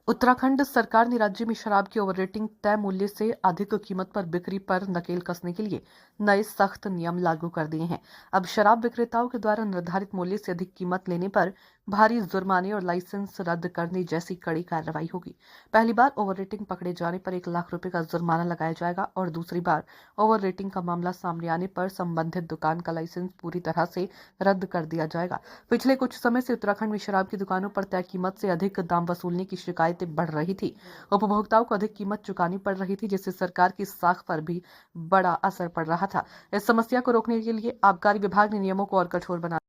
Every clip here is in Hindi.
उत्तराखंड सरकार ने राज्य में शराब की ओवर रेटिंग तय मूल्य से अधिक कीमत पर बिक्री पर नकेल कसने के लिए नए सख्त नियम लागू कर दिए हैं। अब शराब विक्रेताओं के द्वारा निर्धारित मूल्य से अधिक कीमत लेने पर भारी जुर्माने और लाइसेंस रद्द करने जैसी कड़ी कार्रवाई होगी। पहली बार ओवर रेटिंग पकड़े जाने पर 1 लाख रुपए का जुर्माना लगाया जाएगा और दूसरी बार ओवर रेटिंग का मामला सामने आने पर संबंधित दुकान का लाइसेंस पूरी तरह से रद्द कर दिया जाएगा। पिछले कुछ समय से उत्तराखंड में शराब की दुकानों पर तय कीमत से अधिक दाम वसूलने की शिकायतें बढ़ रही थी। उपभोक्ताओं को अधिक कीमत चुकानी पड़ रही थी, जिससे सरकार की साख पर भी बड़ा असर पड़ रहा था। इस समस्या को रोकने के लिए आबकारी विभाग ने नियमों को और कठोर बना।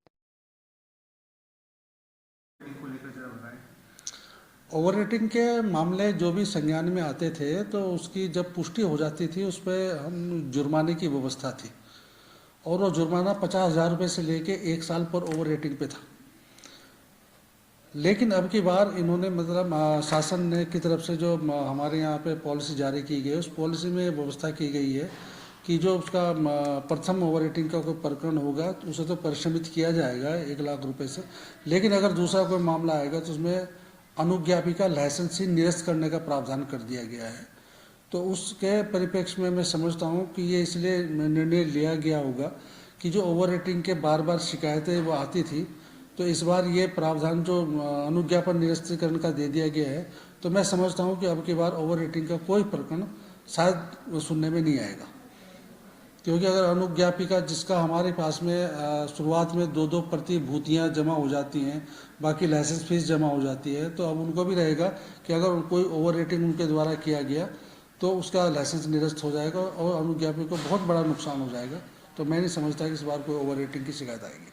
ओवर रेटिंग के मामले जो भी संज्ञान में आते थे तो उसकी जब पुष्टि हो जाती थी उस पर हम जुर्माने की व्यवस्था थी और वो जुर्माना 50,000 रुपये से लेके 1 साल पर ओवर रेटिंग पे था। लेकिन अब की बार इन्होंने मतलब शासन ने की तरफ से जो हमारे यहाँ पे पॉलिसी जारी की गई है उस पॉलिसी में व्यवस्था की गई है कि जो उसका प्रथम ओवर रेटिंग का कोई प्रकरण होगा तो उसे तो परिश्रमित किया जाएगा 1 लाख रुपए से। लेकिन अगर दूसरा कोई मामला आएगा तो उसमें अनुज्ञापी का लाइसेंस ही निरस्त करने का प्रावधान कर दिया गया है। तो उसके परिप्रेक्ष्य में मैं समझता हूँ कि ये इसलिए निर्णय लिया गया होगा कि जो ओवर रेटिंग के बार बार शिकायतें वो आती थी तो इस बार ये प्रावधान जो अनुज्ञापन निरस्तीकरण का दे दिया गया है तो मैं समझता हूँ कि अब की बार ओवर रेटिंग का कोई प्रकरण शायद सुनने में नहीं आएगा। क्योंकि अगर अनुज्ञापी का जिसका हमारे पास में शुरुआत में 2-2 प्रतिभूतियाँ जमा हो जाती हैं, बाकी लाइसेंस फीस जमा हो जाती है, तो अब उनको भी रहेगा कि अगर कोई ओवर रेटिंग उनके द्वारा किया गया तो उसका लाइसेंस निरस्त हो जाएगा और अनुज्ञापी को बहुत बड़ा नुकसान हो जाएगा। तो मैं नहीं समझता कि इस बार कोई ओवर रेटिंग की शिकायत आएगी।